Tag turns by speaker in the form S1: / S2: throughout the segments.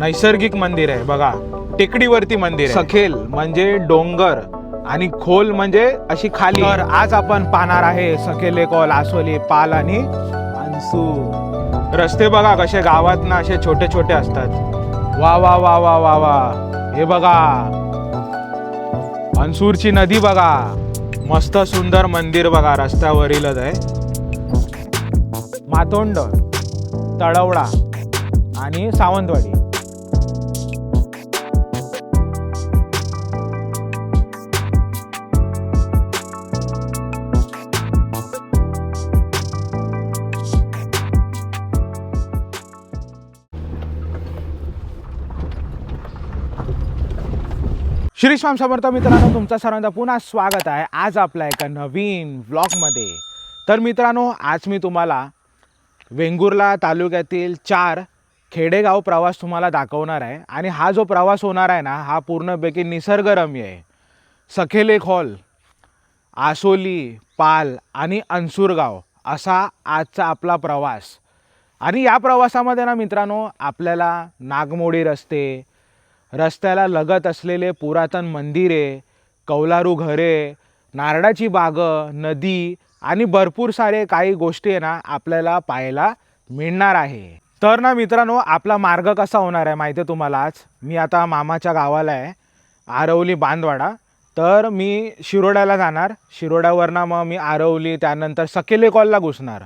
S1: नैसर्गिक मंदिर आहे बघा, टेकडीवरती मंदिर आहे। सखेल म्हणजे डोंगर आणि खोल म्हणजे अशी खाली। तर आज आपण पाहणार आहे सखेले, खोल, आसोली, पाल आणि अनसूर। रस्ते बघा कसे गावात ना असे छोटे छोटे असतात। वा वा वा वा वा वा, हे बघा अनसूरची नदी बघा, मस्त सुंदर मंदिर बघा रस्त्यावरीलच आहे। मातोंड, तळवडा आणि सावंतवाडी। श्री स्वामी समर्थ मित्रांनो, तुमचं सर्वांचं पुन्हा स्वागत आहे आज आपल्या एका नवीन व्लॉगमध्ये। तर मित्रांनो, आज मी तुम्हाला वेंगुर्ला तालुक्यातील 4 खेडेगाव प्रवास तुम्हाला दाखवणार आहे। आणि हा जो प्रवास होणार आहे ना, हा पूर्णपैकी निसर्गरम्य आहे। सखेले, खोल, आसोली, पाल आणि अनसूरगाव असा आजचा आपला प्रवास। आणि या प्रवासामध्ये ना मित्रांनो, आपल्याला नागमोडी रस्त्याला लगत असलेले पुरातन मंदिरे, कौलारू घरे, नारळाची बागं, नदी आणि भरपूर सारे काही गोष्टी ना आपल्याला पाहायला मिळणार आहे। तर ना मित्रांनो, आपला मार्ग कसा होणार आहे माहिती आहे तुम्हाला। आज मी आता मामाच्या गावाला आहे, आरवली बांदवाडा। तर मी शिरोड्याला जाणार, शिरोड्यावरनं मग मी आरवली, त्यानंतर सखेले कॉलला घुसणार।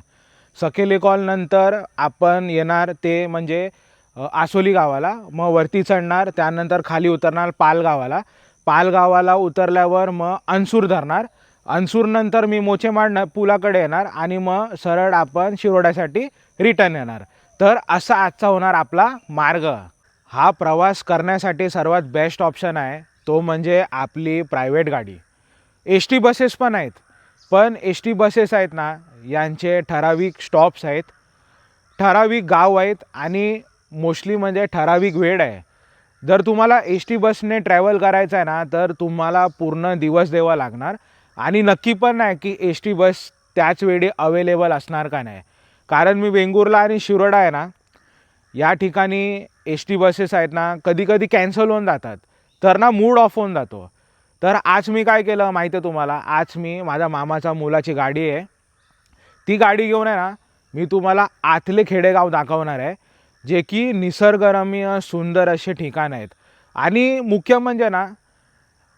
S1: सखेले कॉल नंतर आपण येणार ते म्हणजे आसोली गावाला, मग वरती चढणार, त्यानंतर खाली उतरणार पाल गावाला उतरल्यावर मग अनसूर धरणार। अनसूर नंतर मी मोचेमाड पुलाकडे येणार आणि मग सरळ आपण शिरोड्यासाठी रिटर्न येणार। तर असा आजचा होणार आपला मार्ग। हा प्रवास करण्यासाठी सर्वात बेस्ट ऑप्शन आहे तो म्हणजे आपली प्रायव्हेट गाडी। एस टी बसेस पण आहेत, पण एस टी बसेस आहेत ना, यांचे ठराविक स्टॉप्स आहेत, ठराविक गाव आहेत आणि मोस्टली म्हणजे ठराविक वेळ आहे। जर तुम्हाला एस टी बसने ट्रॅव्हल करायचं आहे ना, तर तुम्हाला पूर्ण दिवस द्यावा लागणार। आणि नक्की पण नाही की एस टी बस त्याच वेळी अवेलेबल असणार का नाही, कारण मी वेंगुर्ला आणि शिरोडा आहे ना, या ठिकाणी एस टी बसेस आहेत ना, कधी कधी कॅन्सल होऊन जातात, तर ना मूड ऑफ होऊन जातो। तर आज मी काय केलं माहिती आहे तुम्हाला, आज मी माझ्या मामाच्या मुलाची गाडी आहे, ती गाडी घेऊन आहे ना मी तुम्हाला आतले खेडेगाव दाखवणार आहे, जे की निसर्गरम्य सुंदर असे ठिकाण आहेत। आणि मुख्य म्हणजे ना,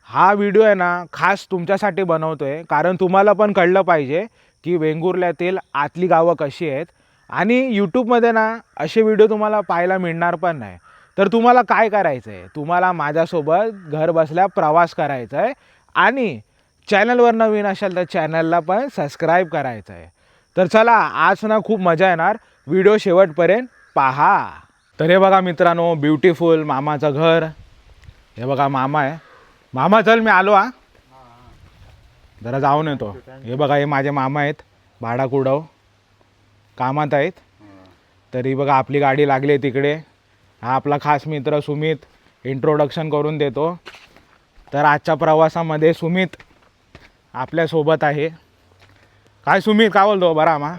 S1: हा व्हिडिओ आहे ना खास तुमच्यासाठी बनवतो आहे, कारण तुम्हाला पण कळलं पाहिजे की वेंगुर्ल्यातील आतली गावं कशी आहेत। आणि यूट्यूबमध्ये ना असे व्हिडिओ तुम्हाला पाहायला मिळणार पण नाही। तर तुम्हाला काय करायचं आहे, तुम्हाला माझ्यासोबत घर बसल्या प्रवास करायचा आहे आणि चॅनलवर नवीन असाल तर चॅनलला पण सबस्क्राईब करायचं आहे। तर चला, आज ना खूप मजा येणार, व्हिडिओ शेवटपर्यंत पहा। तर हे बघा मित्रांनो, ब्युटिफुल मामाचं घर, हे बघा मामा आहे। मामा चल मी आलो, हा जरा जाऊन येतो। हे बघा, हे माझे मामा आहेत, भाडा कुडव कामात आहेत। तरी बघा आपली गाडी लागली आहे तिकडे। हा आपला खास मित्र सुमित, इंट्रोडक्शन करून देतो। तर आजच्या प्रवासामध्ये सुमित आपल्यासोबत आहे। काय सुमित, काय बोलतो, बरा मा?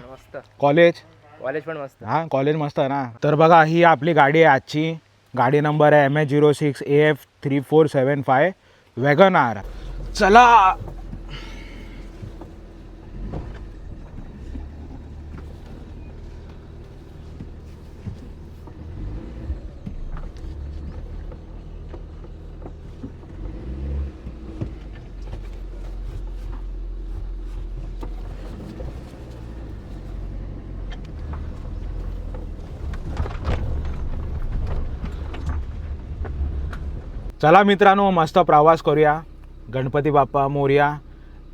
S1: कॉलेज
S2: पण मस्त।
S1: हां, कॉलेज मस्त आहे ना। तर बघा ही आपली गाडी आहे आजची, गाडी नंबर आहे MH06 AF 3475 वॅगन आर। चला चला मित्रांनो, मस्त प्रवास करूया, गणपती बाप्पा मोरया।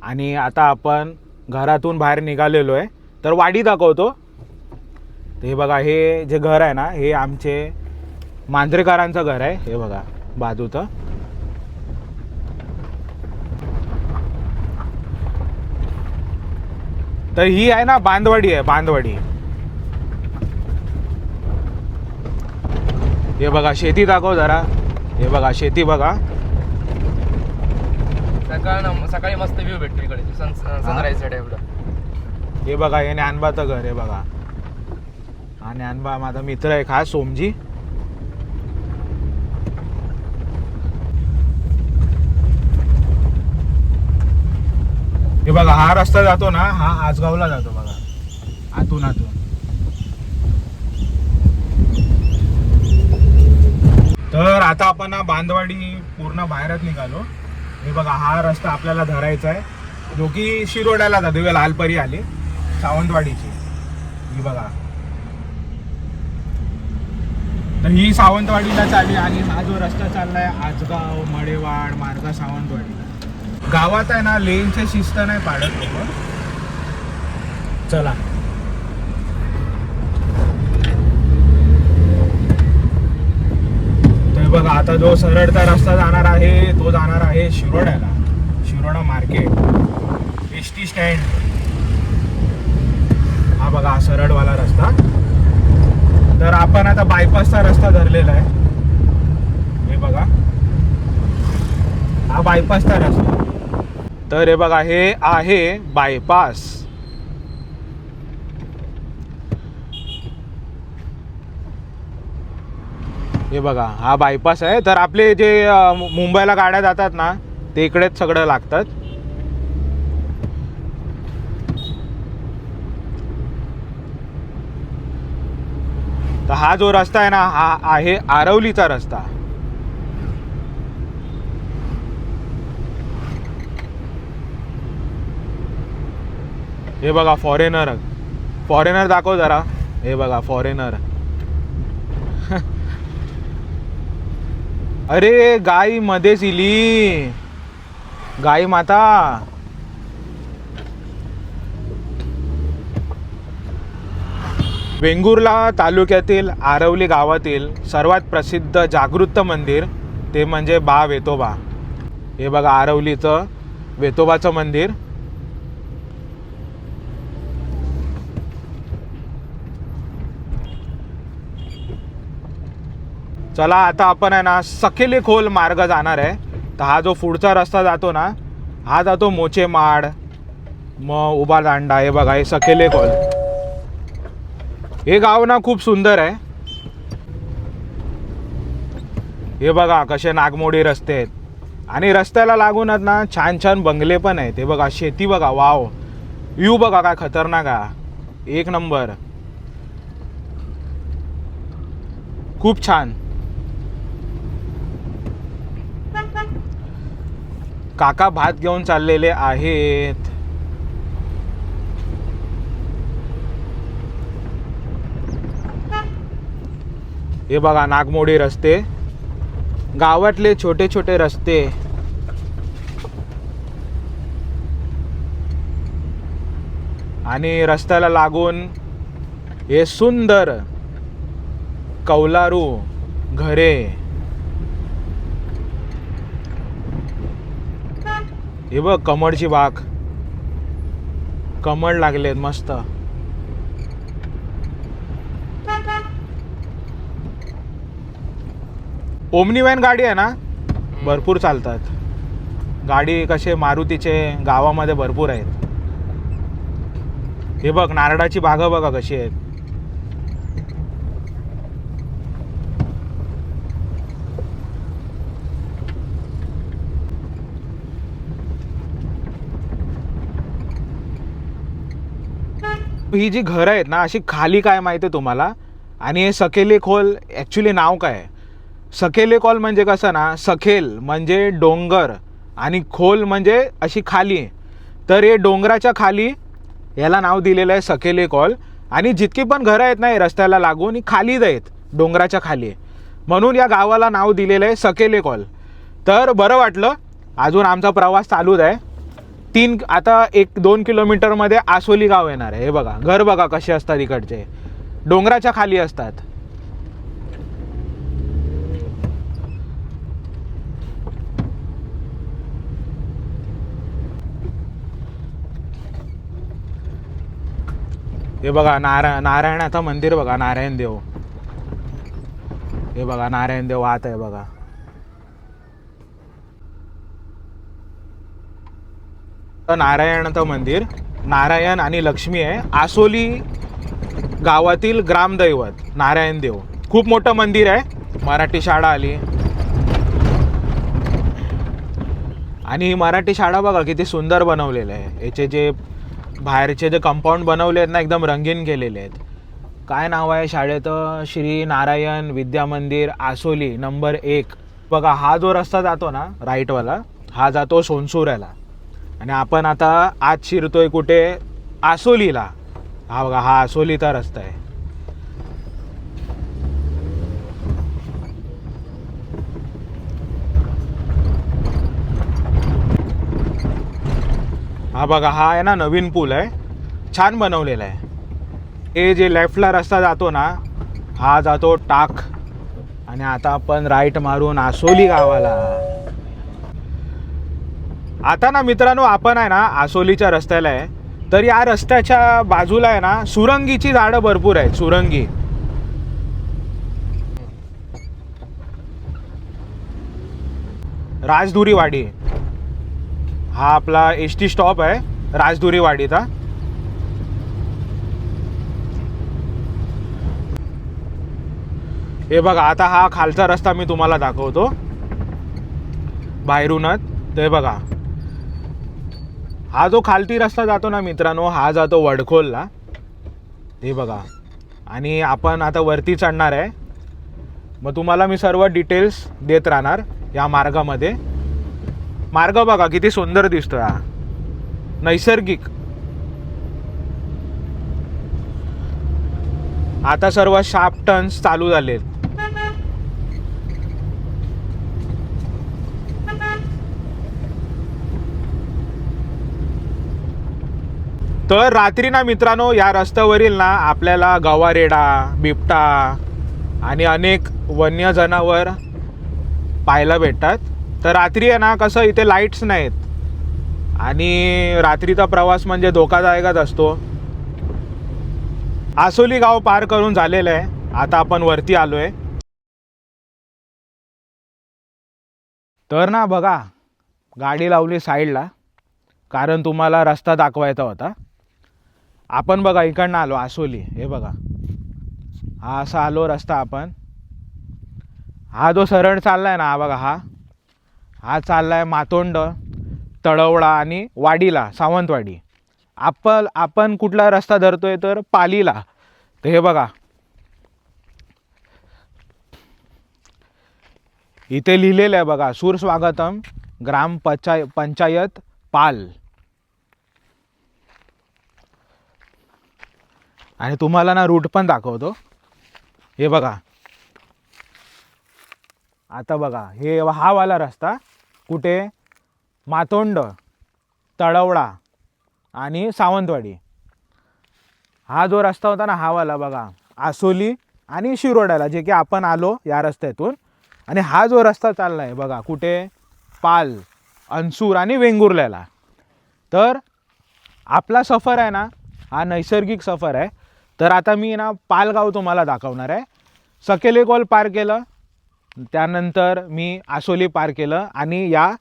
S1: आणि आता आपण घरातून बाहेर निघालेलो आहे, तर वाडी दाखवतो। ते बघा, हे जे घर आहे ना, हे आमचे मांजरेकरांचं घर आहे, हे बघा बाजूचं। तर ही आहे ना बांदवाडी आहे, बांदवाडी। हे बघा शेती दाखव जरा, हे बघा शेती बघा,
S2: सकाळी मस्त व्ह्यू भेटतो इकडे सनराईज टाइपला।
S1: हे बघा, हे ज्ञानबाचं घर आहे बघा, हा ज्ञानबा माझा मित्र आहे खास, सोमजी। बघा हा रस्ता जातो ना, हा आजगावला जातो बघा, आतून. तर आता आपण ना बांधवाडी पूर्ण बाहेरच निघालो. हे बघा हा रस्ता आपल्याला धरायचा आहे, जो की शिरोड्याला जातो. लालपरी आली सावंतवाडीची, ही बघा. तर ही सावंतवाडीला चालली आणि हा जो रस्ता चाललाय आजगाव, मडेवाड मार्ग सावंतवाडी. गावात आहे ना लेनचे शिस्त नाही पाडत लोक. चला तर बघा आता जो सरळता रस्ता जाणार आहे तो जाणार आहे शिरोड्याला, शिरोडा मार्केट, एसटी स्टँड. हा बघा हा सरळवाला रस्ता. तर आपण आता बायपासचा रस्ता धरलेला आहे. हे बघा हा बायपासचा रस्ता. तर हे बघा हे आहे बायपास. हे बघा हा बायपास आहे. तर आपले जे मुंबईला गाड्या जातात ना ते इकडेच सगळं लागतात. तर हा जो रस्ता आहे ना हा आहे आरवलीचा रस्ता. हे बघा फॉरेनर दाखव जरा. हे बघा फॉरेनर. अरे गाई मध्येच इली, गाई माता. वेंगुर्ला तालुक्यातील आरवली गावातील सर्वात प्रसिद्ध जागृत मंदिर ते म्हणजे बा वेतोबा. हे बघा आरवलीचं वेतोबाचं मंदिर. चला आता आपण आहे ना सकेले खोल मार्ग जाणार आहे. तर हा जो पुढचा रस्ता जातो ना हा जातो मोचेमाड, मग उभा दांडा. हे बघा हे सकेले खोल. हे गाव ना खूप सुंदर आहे. हे बघा कसे नागमोडी रस्ते आहेत आणि रस्त्याला लागूनच ना छान छान बंगले पण आहेत. हे बघा शेती बघा, वाव. व्ह्यू बघा काय खतरनाक आहे, एक नंबर, खूप छान. काका भात घेऊन चाललेले आहेत. हे बघा नागमोडी रस्ते, गावातले छोटे छोटे रस्ते. आणि रस्त्याला लागून हे सुंदर कौलारू घरे. हे बघ कमळची बाग, कमळ लागलेत मस्त. ओमनी व्हॅन गाडी आहे ना, भरपूर चालतात. गाडी कसे मारुतीचे गावामध्ये भरपूर आहेत. हे बघ नारळाची बागा बघा कशी आहेत. ही जी घरं आहेत ना अशी खाली काय माहिती आहे तुम्हाला. आणि हे सकेले खोल ॲक्च्युली नाव काय आहे. सकेले खोल म्हणजे कसं ना, सखेल म्हणजे डोंगर आणि खोल म्हणजे अशी खाली. तर हे डोंगराच्या खाली याला नाव दिलेलं आहे सकेले खोल. आणि जितकी पण घरं आहेत ना हे रस्त्याला लागून ही खालीच आहेत, डोंगराच्या खाली, म्हणून या गावाला नाव दिलेलं आहे सकेले खोल. तर बरं वाटलं. अजून आमचा प्रवास चालूच आहे. आता 1-2 किलोमीटरमध्ये आसोली गाव येणार आहे. हे बघा घर बघा कसे असतात, इकडचे डोंगराच्या खाली असतात. हे बघा नारायणाचं मंदिर बघा, नारायण देव. हे बघा नारायण देव आत आहे बघा. नारायणाचं मंदिर, नारायण आणि लक्ष्मी आहे. आसोली गावातील ग्रामदैवत नारायण देव. खूप मोठं मंदिर आहे. मराठी शाळा आली. आणि ही मराठी शाळा बघा किती सुंदर बनवलेलं आहे. याचे जे बाहेरचे जे कंपाऊंड बनवले आहेत ना एकदम रंगीन केलेले आहेत. काय नाव आहे शाळेचं? श्री नारायण विद्या मंदिर आसोली नंबर 1. बघा हा जो रस्ता जातो ना राईटवाला, हा जातो सोनसुऱ्याला आणि आपण आता आज शिरतोय कुठे? आसोलीला. हा बघा हा आसोलीचा रस्ता आहे. हा बघा हा आहे ना नवीन पूल आहे, छान बनवलेला आहे. हे जे लेफ्टला रस्ता जातो ना हा जातो टाक आणि आता आपण राईट मारून आसोली गावाला. आता ना मित्रांनो आपण आहे ना आसोलीच्या रस्त्याला आहे. तर या रस्त्याच्या बाजूला आहे ना सुरंगीची झाडं भरपूर आहेत. सुरंगी राजदुरीवाडी हा आपला एसटी स्टॉप आहे राजदुरीवाडीचा. हे बघा आता हा खालचा रस्ता मी तुम्हाला दाखवतो बाहेरूनच. ते बघा हा जो खालती रस्ता जातो ना मित्रांनो हा जातो वडखोलला. हे बघा आणि आपण आता वरती चढणार आहे. मग तुम्हाला मी सर्व डिटेल्स देत राहणार या मार्गामध्ये. मार्ग बघा किती सुंदर दिसतोय हा, नैसर्गिक. आता सर्व शार्प टर्न्स चालू झालेत. तर रात्री ना मित्रांनो या रस्त्यावरील ना आपल्याला गवारेडा, बिबटा आणि अनेक वन्य जनावर पाहायला भेटतात. तर रात्री आहे ना कसं इथे लाईट्स नाहीत आणि रात्रीचा प्रवास म्हणजे धोकादायकच असतो. आसोली गाव पार करून झालेलं आहे. आता आपण वरती आलो आहे. तर ना बघा गाडी लावली साईडला कारण तुम्हाला रस्ता दाखवायचा होता. आपण बघा इकडनं आलो आसोली. हे बघा हा असा आलो रस्ता आपण. हा जो सरळ चाललाय ना हा बघा हा चाललाय मातोंड, तळवडा आणि वाडीला, सावंतवाडी. आपण कुठला रस्ता धरतोय तर पालीला. तर हे बघा इथे लिहिलेलं आहे बघा सुस्वागतम पंचायत पाल. आणि तुम्हाला ना रूट पण दाखवतो. हे बघा आता बघा हे हा वाला रस्ता कुठे? मातोंड, तळवडा आणि सावंतवाडी. हा जो रस्ता होता ना हा वाला बघा आसोली आणि शिरोड्याला, जे की आपण आलो या रस्त्यातून. आणि हा जो रस्ता चालला आहे बघा कुठे? पाल, अनसूर आणि वेंगुर्ल्याला. तर आपला सफर आहे ना हा नैसर्गिक सफर आहे. तर आता मी ना पालगाव तुम्हाला दाखवणार आहे. सकेले कॉल पार केलं, त्यानंतर मी आसोली पार केलं आणि या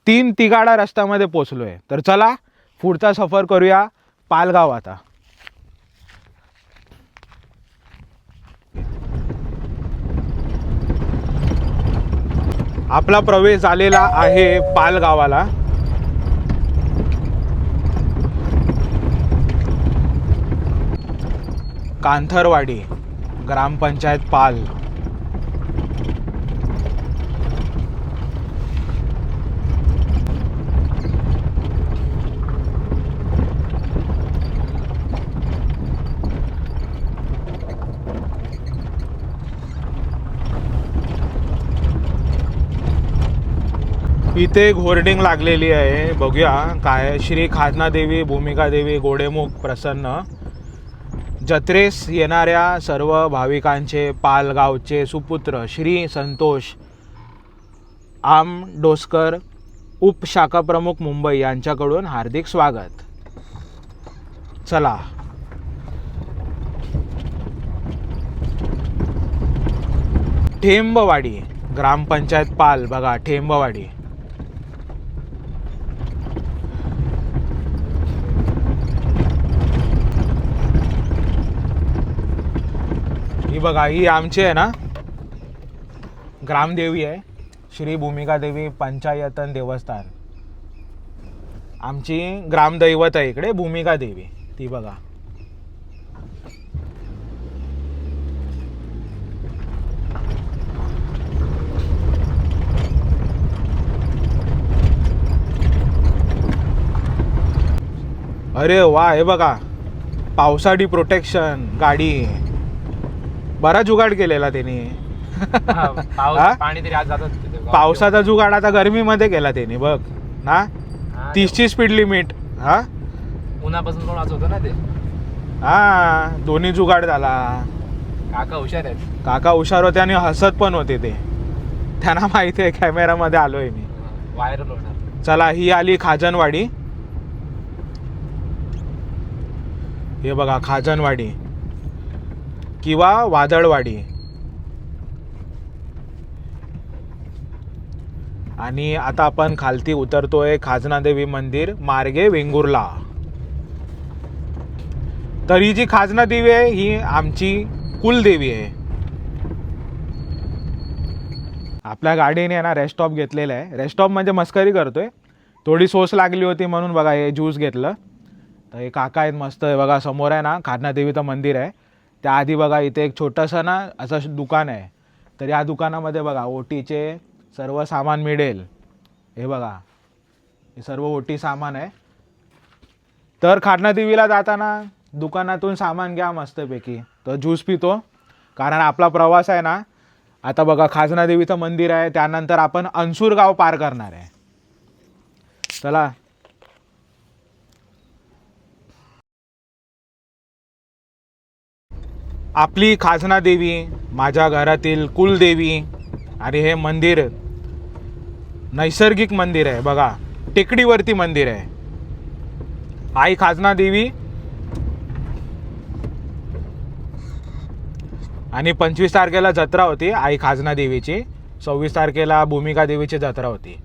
S1: तिगाडा रस्त्यामध्ये पोचलो आहे. तर चला पुढचा सफर करूया पालगाव. आता आपला प्रवेश झालेला आहे पालगावाला. कांथरवाडी ग्रामपंचायत पाल. इथे एक होर्डिंग लागलेली आहे बघूया काय. श्री खाजना देवी भूमिका देवी गोडेमुख प्रसन्न. जत्रेस येणाऱ्या सर्व भाविकांचे पालगावचे सुपुत्र श्री संतोष आमडोसकर उपशाखा प्रमुख मुंबई यांच्याकडून हार्दिक स्वागत. चला ठेंबवाडी ग्रामपंचायत पाल. बघा ठेंबवाडी. ही बघा ही आमची आहे ना ग्रामदेवी आहे, श्री भूमिका देवी पंचायतन देवस्थान. आमची ग्रामदैवत आहे इकडे, भूमिका देवी, ती बघा. अरे वा, हे बघा पावसाळी प्रोटेक्शन गाडी, बरा जुगाड केलेला त्यांनी.
S2: हा,
S1: हा?
S2: पाणी तरी आज जातात तिथे.
S1: पावसाचा जुगाड आता गरमीमध्ये केला त्यांनी बघ ना.
S2: हा,
S1: 30ची स्पीड लिमिट. हा
S2: उन्हापासून पण वाचवतो ना ते.
S1: हा, दोन्ही जुगाड झाला.
S2: काका हुशार आहेत.
S1: काका हुशार होते आणि हसत पण होते ते. त्यांना माहिती आहे कॅमेरामध्ये आलोय मी.
S2: व्हायरल होणार.
S1: चला, ही आली खाजनवाडी. हे बघा खाजनवाडी किंवा वादळवाडी. आणि आता आपण खालती उतरतोय खाजनादेवी मंदिर मार्गे वेंगुर्ला. तर ही जी खाजनादेवी आहे ही आमची कुलदेवी आहे. आपल्या गाडीने ना रेस्टॉप घेतलेला आहे. रेस्टॉप म्हणजे मस्करी करतोय, थोडी सोस लागली होती म्हणून बघा हे ज्यूस घेतलं. तर हे काका आहेत मस्त आहे बघा. समोर आहे ना खाजनादेवीचं मंदिर आहे, त्याआधी बघा इथे एक छोटंसं ना असं दुकान आहे. तर या दुकानामध्ये बघा ओटीचे सर्व सामान मिळेल. हे बघा हे सर्व ओटी सामान आहे. तर खाजनादेवीला जाताना दुकानातून सामान घ्या मस्तपैकी. तर ज्यूस पितो कारण आपला प्रवास आहे ना, आता बघा खाजनादेवीचं मंदिर आहे, त्यानंतर आपण अनसूर गाव पार करणार आहे. चला. आपली खाजनादेवी माझ्या घरातील कुलदेवी. आणि हे मंदिर नैसर्गिक मंदिर आहे बघा, टेकडीवरती मंदिर आहे. आई खाजनादेवी आणि 25 तारखेला जत्रा होती आई खाजनादेवीची, 26 तारखेला भूमिका देवीची जत्रा होती.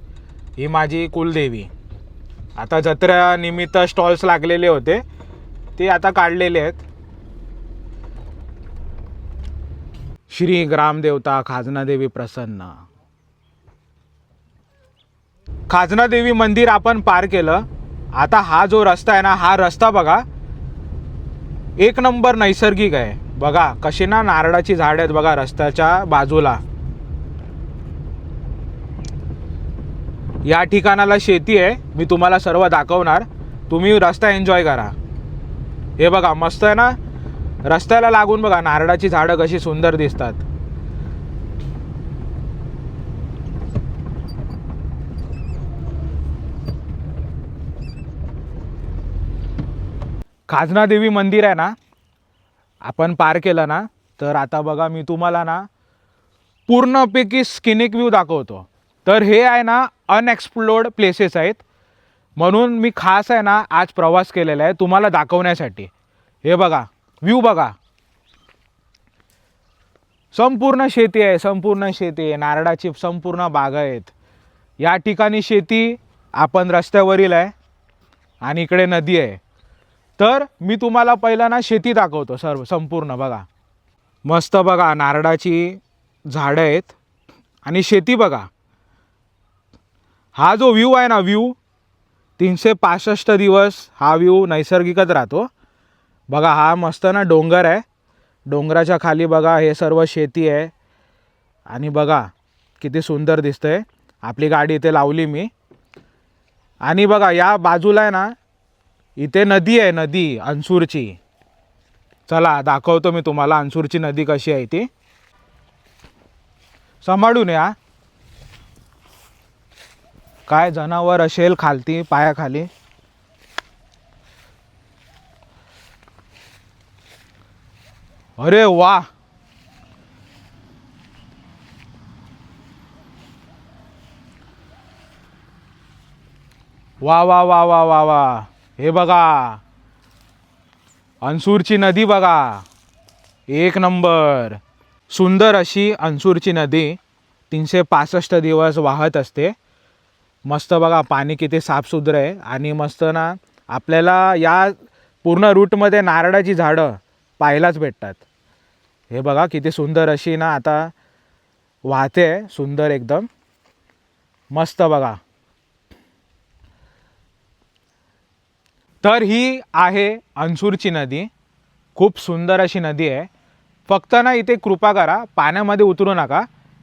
S1: ही माझी कुलदेवी. आता जत्रेनिमित्त स्टॉल्स लागलेले होते ते आता काढलेले आहेत. श्री ग्रामदेवता खाजनादेवी प्रसन्न. खाजनादेवी मंदिर आपण पार केलं. आता हा जो रस्ता आहे ना, हा रस्ता बघा एक नंबर नैसर्गिक आहे. बघा कशी ना नारळाची झाड आहेत बघा रस्त्याच्या बाजूला. या ठिकाणाला शेती आहे, मी तुम्हाला सर्व दाखवणार, तुम्ही रस्ता एन्जॉय करा. हे बघा मस्त आहे ना, रस्त्याला लागून बघा नारळाची झाडं कशी सुंदर दिसतात. खाजनादेवी मंदिर आहे ना आपण पार केलं ना, तर आता बघा मी तुम्हाला ना पूर्णपैकी स्किनिक व्ह्यू दाखवतो. तर हे आहे ना अनएक्सप्लोर्ड प्लेसेस आहेत, म्हणून मी खास आहे ना आज प्रवास केलेला आहे तुम्हाला दाखवण्यासाठी. हे बघा व्ह्यू बघा, संपूर्ण शेती आहे, संपूर्ण शेती आहे, नारळाची संपूर्ण बाग आहेत. या ठिकाणी शेती आपण रस्त्यावरील आहे आणि इकडे नदी आहे. तर मी तुम्हाला पहिला ना शेती दाखवतो सर्व संपूर्ण. बघा मस्त बघा नारळाची झाडं आहेत आणि शेती बघा. हा जो व्ह्यू आहे ना, व्ह्यू 365 दिवस हा व्ह्यू नैसर्गिकच राहतो. बघा हा मस्त ना डोंगर आहे, डोंगराच्या खाली बघा हे सर्व शेती आहे. आणि बघा किती सुंदर दिसतंय. आपली गाडी इथे लावली मी. आणि बघा या बाजूला आहे ना इथे नदी आहे, नदी अनसूरची. चला दाखवतो मी तुम्हाला अनसूरची नदी कशी आहे ती. सांभाळून या, काय जनावर असेल खालती पायाखाली. अरे वा, वा वा वा वा वा वा. हे बघा अनसूरची नदी बघा, एक नंबर. सुंदर अशी अनसूरची नदी 365 दिवस वाहत असते. मस्त बघा पाणी किती साफसुथरं आहे. आणि मस्त ना आपल्याला या पूर्ण रूटमध्ये नारळाची झाडं पाहायलाच भेटतात. हे बघा किती सुंदर अशी ना आता वाहते, सुंदर एकदम मस्त बघा. तर ही आहे अनसूरची नदी. खूप सुंदर अशी नदी आहे. फक्त ना इथे कृपा करा पाण्यामध्ये उतरू नका,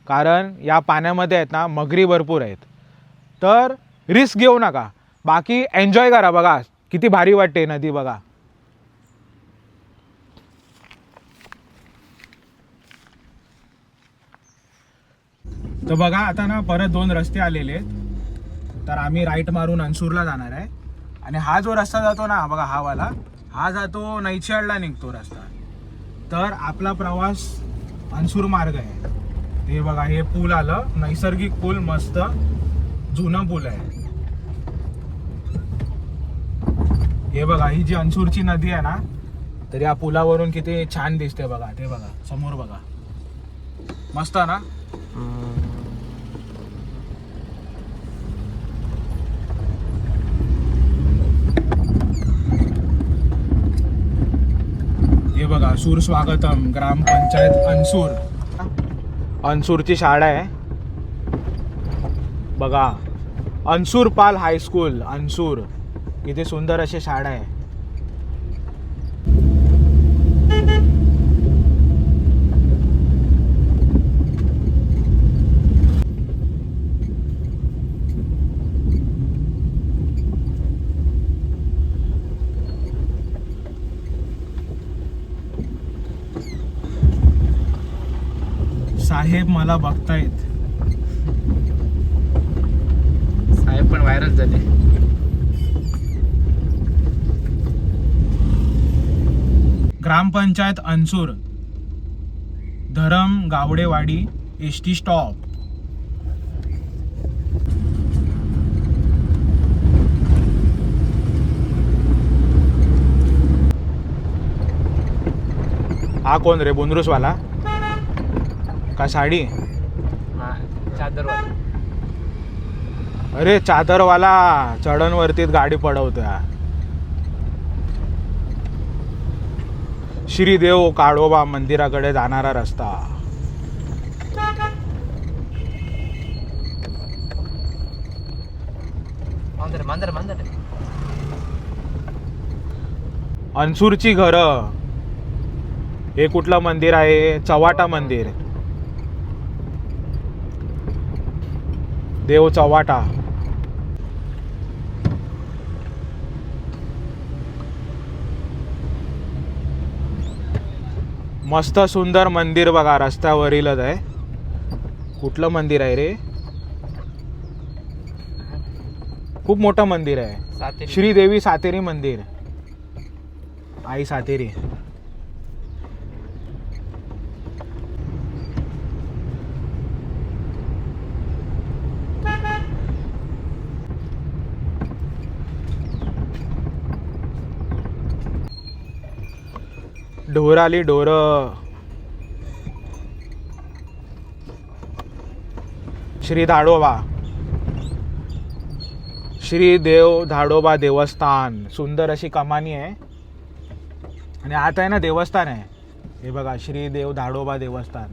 S1: कारण या पाण्यामध्ये आहेत ना मगरी भरपूर आहेत. तर रिस्क घेऊ नका, बाकी एन्जॉय करा. बघा किती भारी वाटते नदी बघा. तर बघा आता ना परत 2 रस्ते आलेले आहेत. तर आम्ही राईट मारून अनसूरला जाणार आहे. आणि हा जो रस्ता जातो ना बघा, हा वाला, हा जातो नैचाडला निघतो रस्ता. तर आपला प्रवास अनसूर मार्ग आहे. हे बघा हे पूल आलं, नैसर्गिक पूल, मस्त जुना पूल आहे. हे बघा ही जी अनसूरची नदी आहे ना, तर या पुलावरून किती छान दिसते बघा. ते बघा समोर बघा, मस्त ना. हे बघा सूर स्वागतम ग्रामपंचायत अनसूर. अनसूरची शाळा आहे बघा, अनसूर पाल हायस्कूल अनसूर. किती सुंदर अशी शाळा आहे. साहेब मला बघतायत.
S2: साहेब पण व्हायरल झाले.
S1: ग्रामपंचायत अनसूर, धरम गावडेवाडी, एसटी स्टॉप. हा कोण रे, बुंद्रुसवाला का साडी?
S2: चादरवाला.
S1: अरे चादरवाला चढणवरती गाडी पडवतोय. श्रीदेव काळोबा मंदिराकडे जाणारा रस्ता.
S2: मांजर मांजर मांजर.
S1: अनसूरची घरं. हे कुठलं मंदिर आहे? चव्हाटा मंदिर. देव चव्हाटा. मस्त सुंदर मंदिर बघा, रस्त्यावरीलच आहे. कुठलं मंदिर आहे रे? खूप मोठं मंदिर आहे.
S2: सातेरी.
S1: श्रीदेवी सातेरी मंदिर, आई सातेरी. ढोर आली ढोर. श्री धाडोबा, श्री देव धाडोबा देवस्थान. सुंदर अशी कमानी आहे आणि आता आहे ना देवस्थान आहे. हे बघा श्री देव धाडोबा देवस्थान,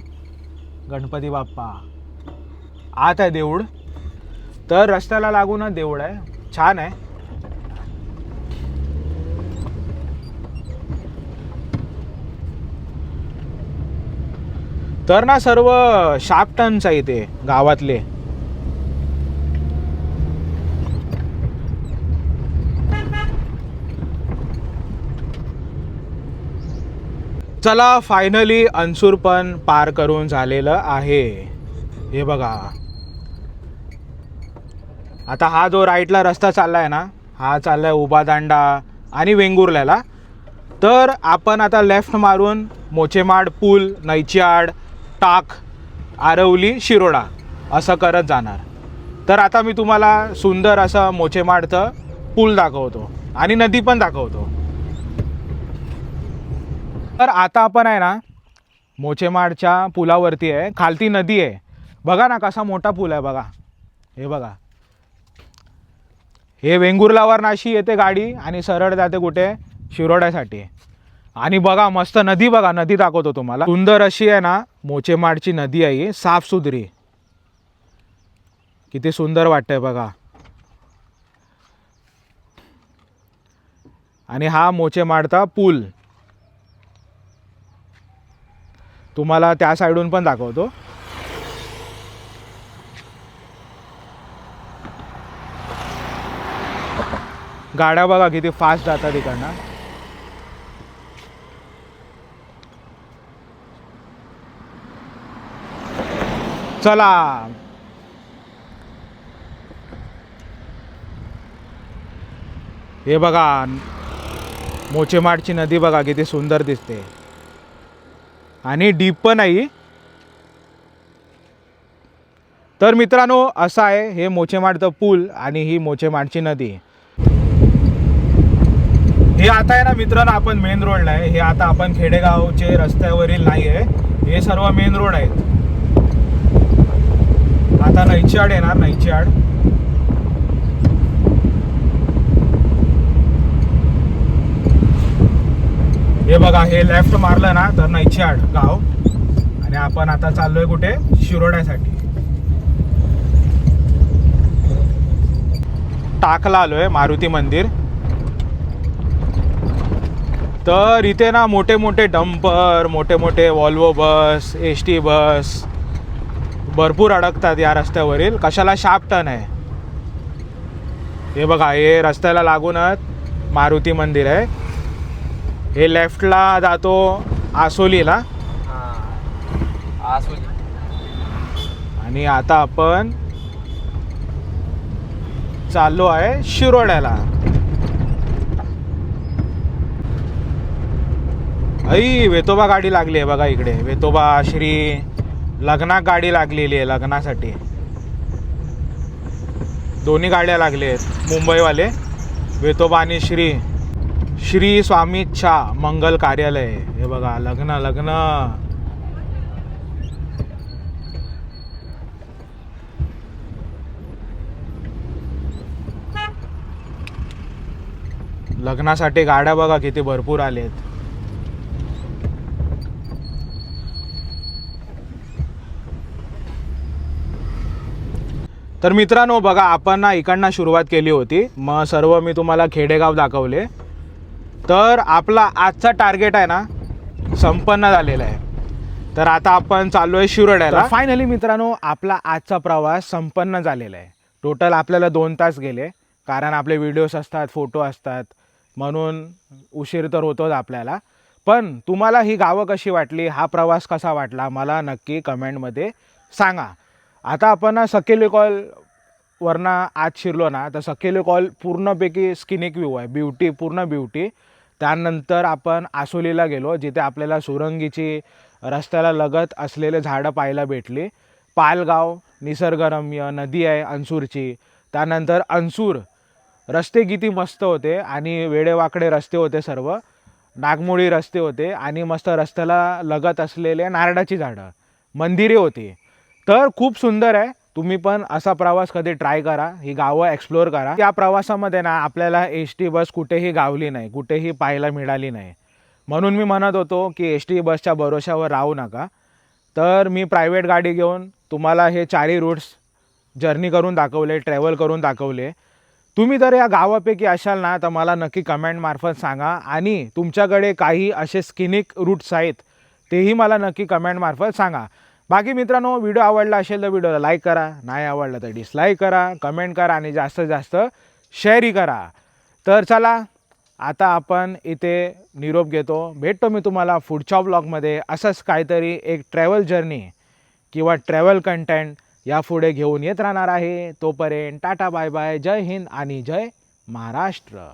S1: गणपती बाप्पा. आत आहे देऊळ. तर रस्त्याला लागूनच देऊळ आहे, छान आहे. तर ना सर्व शार्प टर्न्स आहे इथे गावातले. चला फायनली अनसूर पण पार करून झालेलं आहे. हे बघा आता हा जो राईटला रस्ता चाललाय ना, हा चाललाय उभादांडा आणि वेंगुर्ल्याला. तर आपण आता लेफ्ट मारून मोचेमाड पूल, नैचाड, टाक, आरवली, शिरोडा असं करत जाणार. तर आता मी तुम्हाला सुंदर असं मोचेमाडचं पूल दाखवतो आणि नदी पण दाखवतो. तर आता आपण आहे ना मोचेमाडच्या पुलावरती आहे. खालती नदी आहे बघा ना, कसा मोठा पूल आहे बघा. हे बघा, हे वेंगुर्लावर नाशी येते गाडी आणि सरळ जाते कुठे, शिरोड्यासाठी. आणि बघा मस्त नदी बघा, नदी दाखवतो तुम्हाला. सुंदर अशी आहे ना मोचेमाडची नदी आहे, साफसुथरी. किती सुंदर वाटतंय बघा. आणि हा मोचेमाडचा पूल तुम्हाला त्या साईडून पण दाखवतो. गाड्या बघा किती फास्ट जातात इकडनं. चला हे बघा मोचेमाडची नदी बघा किती सुंदर दिसते आणि डीप पण आहे. तर मित्रांनो असं आहे हे मोचेमाडचं पूल आणि ही मोचेमाडची नदी. हे आता आहे ना मित्रांनो आपण मेन रोडला आहे. हे आता आपण खेडेगावचे रस्त्यावरील नाही आहे. हे सर्व मेन रोड आहेत. आता नैचाड येणार. नैचाड हे बघा हे लेफ्ट मारलं ना तर नैचाड गाव. आणि आपण आता चाललोय कुठे शिरोड्यासाठी. टाकला आलोय मारुती मंदिर. तर इथे ना मोठे मोठे डंपर मोठे मोठे वॉल्वो बस ST बस भरपूर अडकतात या रस्त्यावरील. कशाला शार्प टर्न आहे. हे बघा हे रस्त्याला लागूनच मारुती मंदिर आहे. हे लेफ्टला जातो आसोलीला. आणि आता आपण चाललो आहे शिरोड्याला. आई वेतोबा गाडी लागली आहे बघा इकडे. वेतोबा श्री लग्नात गाडी लागलेली आहे लग्नासाठी. दोन्ही गाड्या लागले आहेत मुंबईवाले. वेतोबा आणि श्री स्वामी इच्छा मंगल कार्यालय. हे बघा लग्न लग्नासाठी गाड्या बघा किती भरपूर आलेत. तर मित्रांनो बघा आपण ना इकडनं सुरुवात केली होती. मग सर्व मी तुम्हाला खेडेगाव दाखवले. तर आपला आजचा टार्गेट आहे ना संपन्न झालेला आहे. तर आता आपण चाललो आहे शिरोड्याला. फायनली मित्रांनो आपला आजचा प्रवास संपन्न झालेला आहे. टोटल आपल्याला 2 तास गेले. कारण आपले व्हिडिओज असतात फोटो असतात म्हणून उशीर तर होतोच आपल्याला. पण तुम्हाला ही गावं कशी वाटली हा प्रवास कसा वाटला मला नक्की कमेंटमध्ये सांगा. आता आपण ना सकेली कॉल वरनं आज शिरलो ना तर सकेली कॉल पूर्णपैकी स्किनिक व्ह्यू आहे. ब्युटी पूर्ण ब्युटी. त्यानंतर आपण आसोलीला गेलो जिथे आपल्याला सुरंगीची रस्त्याला लगत असलेले झाडं पाहायला भेटली. पालगाव निसर्गरम्य नदी आहे अनसूरची. त्यानंतर अनसूर रस्ते किती मस्त होते आणि वेडेवाकडे रस्ते होते. सर्व नागमोडी रस्ते होते आणि मस्त रस्त्याला लगत असलेले नारळाची झाडं मंदिरे होती. तर खूप सुंदर आहे. तुम्ही पण असा प्रवास कधी ट्राय करा. ही गावं एक्सप्लोअर करा. या प्रवासामध्ये ना आपल्याला ST बस कुठेही गावली नाही कुठेही पाहायला मिळाली नाही. म्हणून मी म्हणत होतो की ST बसच्या भरोशावर राहू नका. तर मी प्रायव्हेट गाडी घेऊन तुम्हाला हे 4ही रूट्स जर्नी करून दाखवले ट्रॅव्हल करून दाखवले. तुम्ही जर या गावापैकी असाल ना तर मला नक्की कमेंटमार्फत सांगा. आणि तुमच्याकडे काही असे स्किनिक रूट्स आहेत तेही मला नक्की कमेंटमार्फत सांगा. बाकी मित्रांनो व्हिडिओ आवडला असेल तर व्हिडिओला लाईक करा. नाही आवडला तर डिसलाईक करा. कमेंट करा आणि जास्तीत जास्त शेअरही करा. तर चला आता आपण इथे निरोप घेतो. भेटतो मी तुम्हाला पुढच्या व्लॉगमध्ये. असंच काहीतरी एक ट्रॅव्हल जर्नी किंवा ट्रॅव्हल कंटेंट यापुढे घेऊन येत राहणार आहे. तोपर्यंत टाटा बाय बाय. जय हिंद आणि जय महाराष्ट्र.